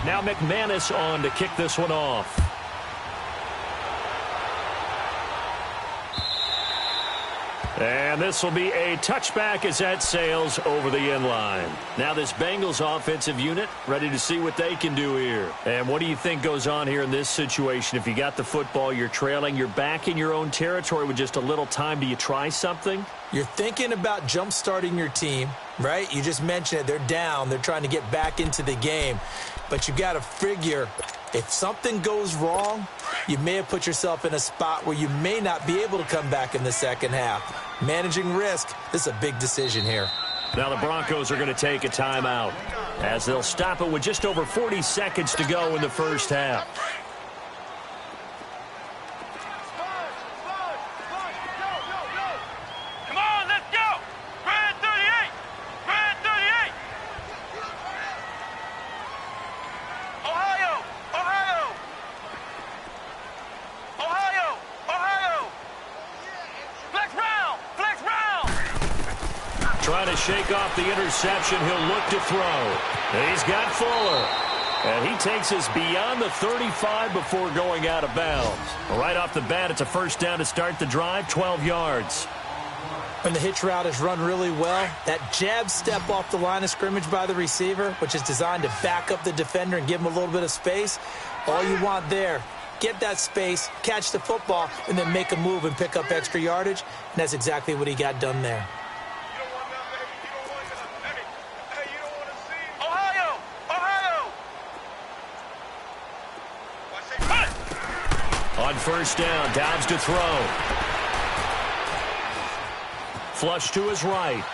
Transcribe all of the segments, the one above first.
Now McManus on to kick this one off. And this will be a touchback as that sails over the end line. Now this Bengals offensive unit ready to see what they can do here. And what do you think goes on here in this situation? If you got the football, you're trailing, you're back in your own territory with just a little time. Do you try something? You're thinking about jump-starting your team, right? You just mentioned it. They're down. They're trying to get back into the game. But you got to figure if something goes wrong, you may have put yourself in a spot where you may not be able to come back in the second half. Managing risk, this is a big decision here. Now the Broncos are going to take a timeout as they'll stop it with just over 40 seconds to go in the first half. Trying to shake off the interception. He'll look to throw. And he's got Fuller. And he takes us beyond the 35 before going out of bounds. Right off the bat, it's a first down to start the drive, 12 yards. When the hitch route is run really well, that jab step off the line of scrimmage by the receiver, which is designed to back up the defender and give him a little bit of space, all you want there, get that space, catch the football, and then make a move and pick up extra yardage. And that's exactly what he got done there. On first down, Dobbs to throw. Flush to his right.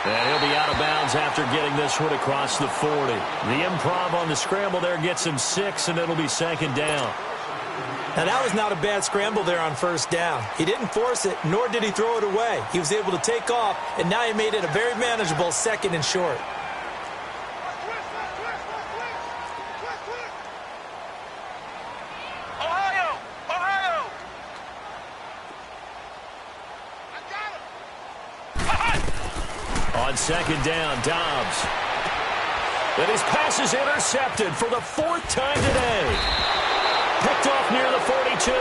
And he'll be out of bounds after getting this one across the 40. The improv on the scramble there gets him 6, and it'll be second down. Now, that was not a bad scramble there on first down. He didn't force it, nor did he throw it away. He was able to take off, and now he made it a very manageable second and short. On second down, Dobbs. And his pass is intercepted for the 4th time today. Picked off near the 42.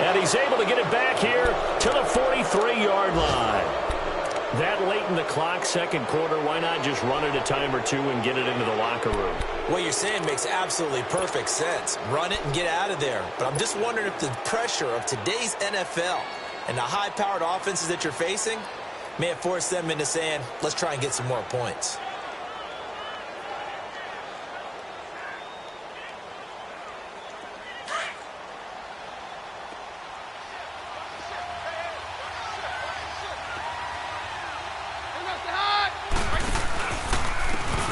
And he's able to get it back here to the 43-yard line. That late in the clock, second quarter, why not just run it a time or two and get it into the locker room? What you're saying makes absolutely perfect sense. Run it and get out of there. But I'm just wondering if the pressure of today's NFL and the high-powered offenses that you're facing may have forced them into saying, let's try and get some more points.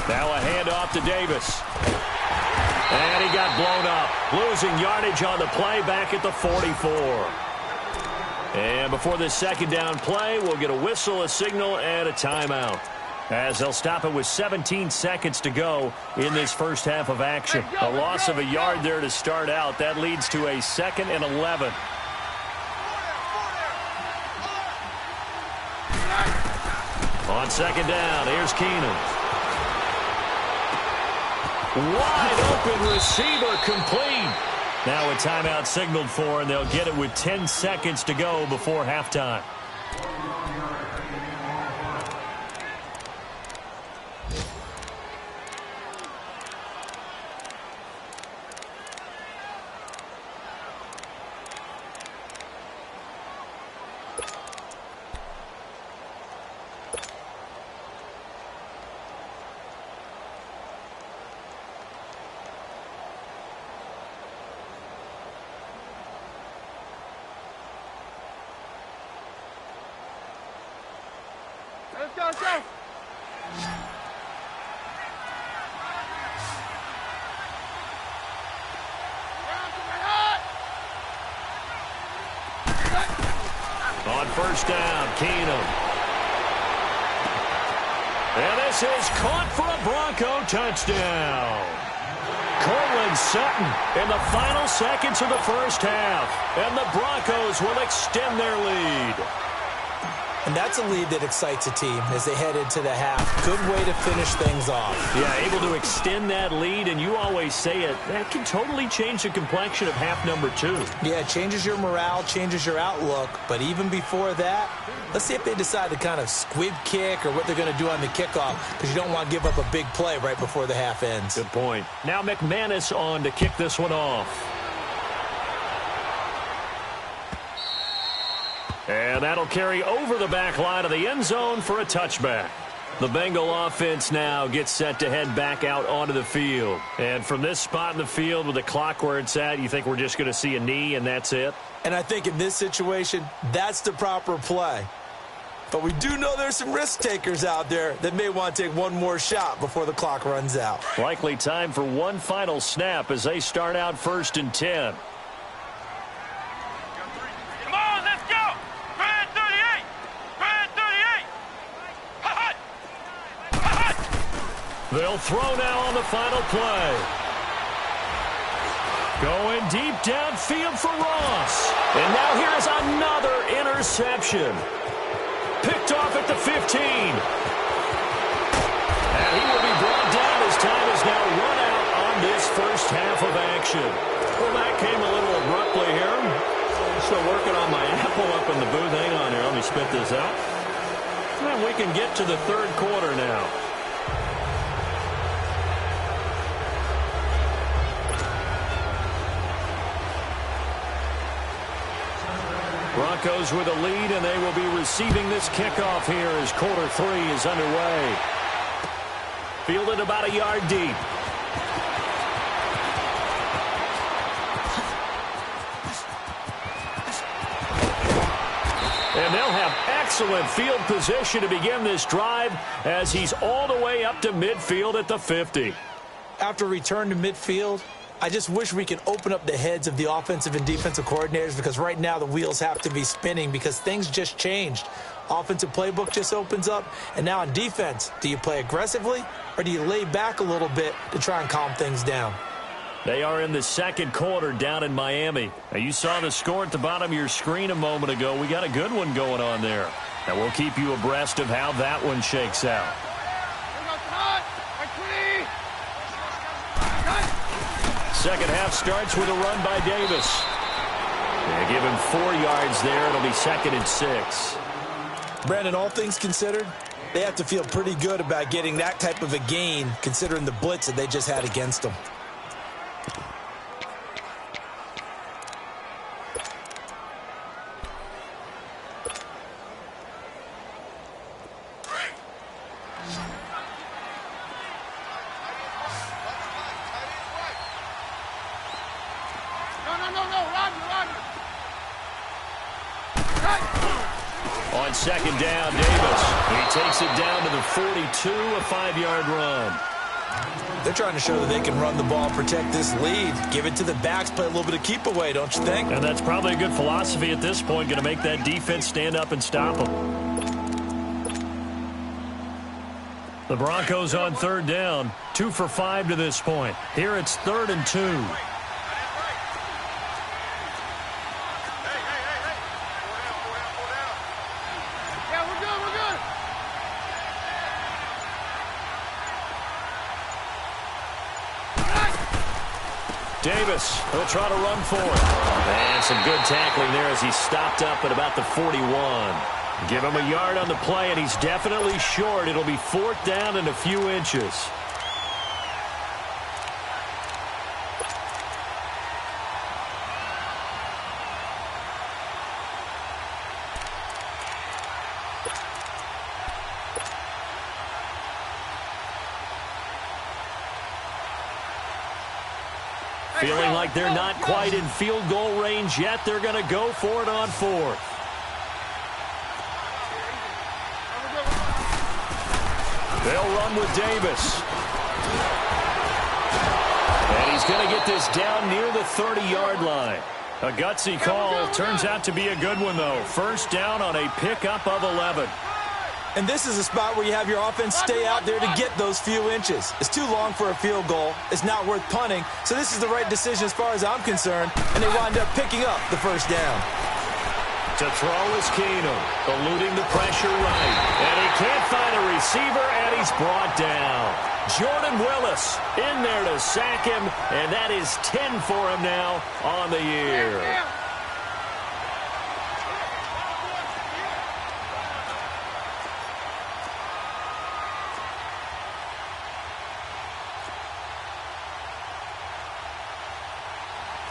Now a handoff to Davis. And he got blown up. Losing yardage on the play back at the 44. And before this second down play, we'll get a whistle, a signal, and a timeout. As they'll stop it with 17 seconds to go in this first half of action. A loss of a yard there to start out. That leads to a 2nd and 11. On second down, here's Keenum. Wide open receiver complete. Now a timeout signaled for, and they'll get it with 10 seconds to go before halftime. Let's go, let's go. On first down, Keenum. And this is caught for a Bronco touchdown. Cortland Sutton in the final seconds of the first half. And the Broncos will extend their lead. And that's a lead that excites a team as they head into the half. Good way to finish things off. Yeah, able to extend that lead, and you always say it, that can totally change the complexion of half number 2. Yeah, it changes your morale, changes your outlook. But even before that, let's see if they decide to kind of squib kick or what they're going to do on the kickoff, because you don't want to give up a big play right before the half ends. Good point. Now McManus on to kick this one off. And that'll carry over the back line of the end zone for a touchback. The Bengal offense now gets set to head back out onto the field. And from this spot in the field with the clock where it's at, you think we're just going to see a knee and that's it? And I think in this situation, that's the proper play. But we do know there's some risk takers out there that may want to take one more shot before the clock runs out. Likely time for one final snap as they start out 1st and 10. They'll throw now on the final play. Going deep downfield for Ross. And now here's another interception. Picked off at the 15. And he will be brought down as time is now run out on this first half of action. Well, that came a little abruptly here. Still working on my apple up in the booth. Hang on here. Let me spit this out. And we can get to the third quarter now. Broncos with a lead, and they will be receiving this kickoff here as quarter 3 is underway. Fielded about a yard deep. And they'll have excellent field position to begin this drive as he's all the way up to midfield at the 50. After return to midfield, I just wish we could open up the heads of the offensive and defensive coordinators, because right now the wheels have to be spinning because things just changed. Offensive playbook just opens up, and now on defense, do you play aggressively or do you lay back a little bit to try and calm things down? They are in the second quarter down in Miami. Now, you saw the score at the bottom of your screen a moment ago. We got a good one going on there. And we'll keep you abreast of how that one shakes out. Second half starts with a run by Davis. They give him 4 yards there. It'll be 2nd and 6. Brandon, all things considered, they have to feel pretty good about getting that type of a gain considering the blitz that they just had against them. On second down, Davis. He takes it down to the 42, a 5-yard run. They're trying to show that they can run the ball, protect this lead, give it to the backs, play a little bit of keep away, don't you think? And that's probably a good philosophy at this point, going to make that defense stand up and stop them. The Broncos on third down, 2 for 5 to this point. Here it's 3rd and 2. Davis will try to run for it. And some good tackling there as he stopped up at about the 41. Give him a yard on the play, and he's definitely short. It'll be 4th down and a few inches. Feeling like they're not quite in field goal range yet. They're going to go for it on 4th. They'll run with Davis. And he's going to get this down near the 30-yard line. A gutsy call. Turns out to be a good one, though. 1st down on a pickup of 11. And this is a spot where you have your offense stay out there to get those few inches. It's too long for a field goal. It's not worth punting. So this is the right decision as far as I'm concerned. And they wind up picking up the 1st down. To throw is Keenum, eluding the pressure right. And he can't find a receiver, and he's brought down. Jordan Willis in there to sack him, and that is 10 for him now on the year.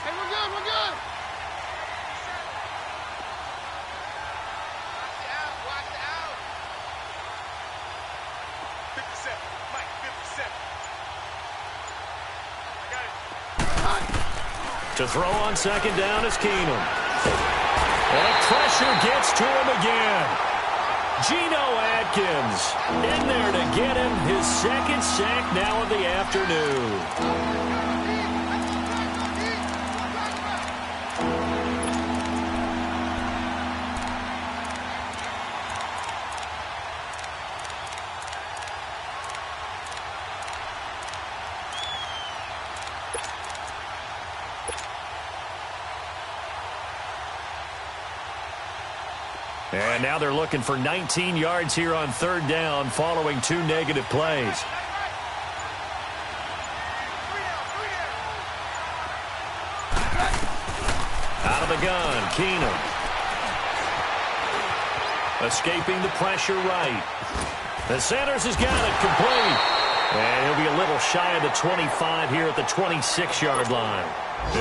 Hey, we're good, we're good. Watch out. 57, Mike, 57. I got it. To throw on second down is Keenum. And pressure gets to him again. Geno Atkins in there to get him his second sack now of the afternoon. And now they're looking for 19 yards here on third down following 2 negative plays. Out of the gun, Keenum. Escaping the pressure right. The Sanders has got it complete. And he'll be a little shy of the 25 here at the 26-yard line.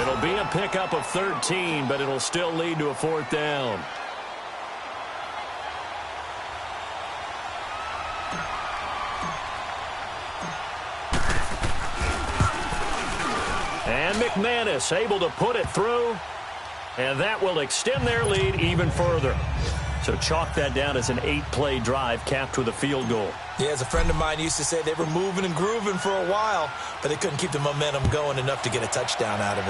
It'll be a pickup of 13, but it'll still lead to a fourth down. And McManus able to put it through, and that will extend their lead even further. So chalk that down as an 8-play drive capped with a field goal. Yeah, as a friend of mine used to say, they were moving and grooving for a while, but they couldn't keep the momentum going enough to get a touchdown out of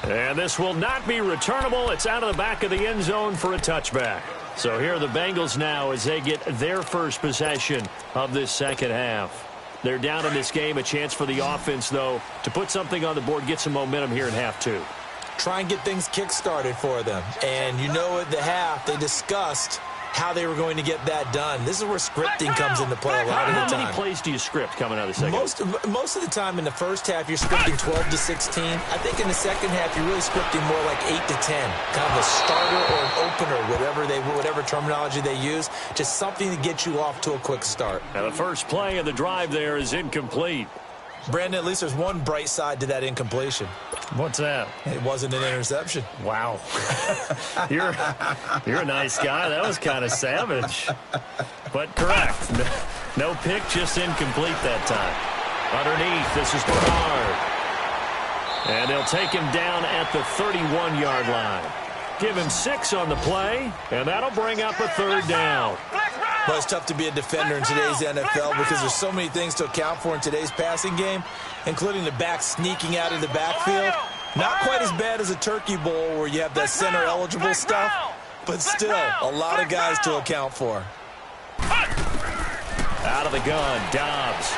it. And this will not be returnable. It's out of the back of the end zone for a touchback. So here are the Bengals now as they get their first possession of this second half. They're down in this game. A chance for the offense, though, to put something on the board, get some momentum here in half two. Try and get things kick-started for them. And you know at the half, they discussed how they were going to get that done. This is where scripting comes into play a lot of the time. How many plays do you script coming out of the second half? Most of the time in the first half, you're scripting 12 to 16. I think in the second half, you're really scripting more like 8 to 10. Kind of a starter or an opener, whatever terminology they use. Just something to get you off to a quick start. Now the first play of the drive there is incomplete. Brandon, at least there's one bright side to that incompletion. What's that? It wasn't an interception. Wow. You're a nice guy. That was kind of savage. But correct. No pick, just incomplete that time. Underneath, this is Bernard. And they'll take him down at the 31-yard line. Give him 6 on the play, and that'll bring up a third down. Well, it's tough to be a defender in today's NFL because there's so many things to account for in today's passing game, including the back sneaking out of the backfield. Not quite as bad as a turkey bowl where you have that center-eligible stuff, but still a lot of guys to account for. Out of the gun, Dobbs.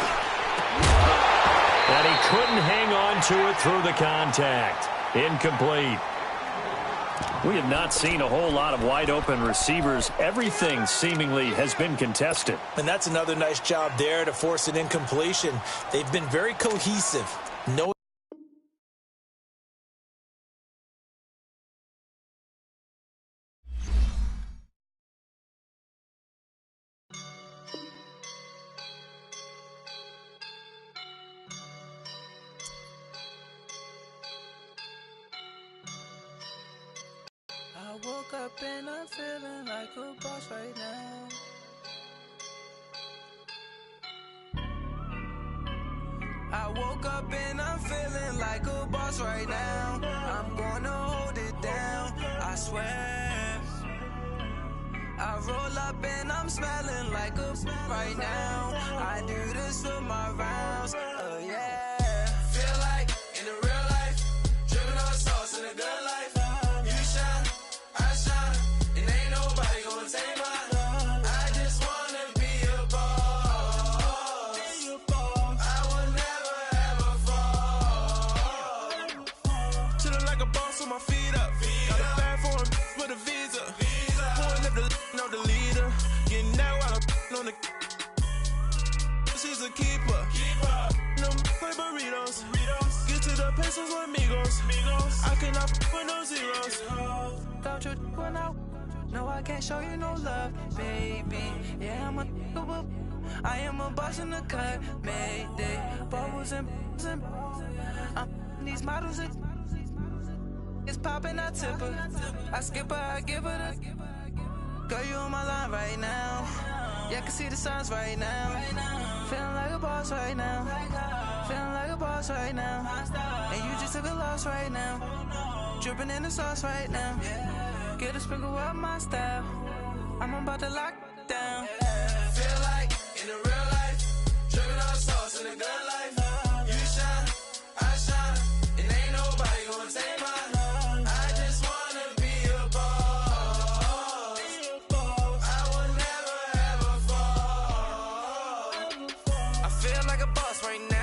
And he couldn't hang on to it through the contact. Incomplete. We have not seen a whole lot of wide-open receivers. Everything seemingly has been contested. And that's another nice job there to force an incompletion. They've been very cohesive. No. I woke up and I'm feeling like a boss right now. I woke up and I'm feeling like a boss right now. I'm gonna hold it down, I swear. I roll up and I'm smelling like a right now. I do this for my rounds, oh yeah. Feel like in the real life, dripping on sauce in a good life. My feet I can't show you no love, baby. Yeah, I am a boss in the cut, Mayday. Bubbles and I'm these models. It's popping, I tip her. I skip her, I give her the. Girl, you on my line right now. Yeah, I can see the signs right now. Feeling like a boss right now. Feeling like a boss right now. And you just took a loss right now. Dripping in the sauce right now. Get a sprinkle up my style. I'm about to lock down. Feel like in the real life, dripping on sauce in the good life. You shine, I shine, and ain't nobody gonna take mine. I just wanna be a boss. I would never ever fall. I feel like a boss right now.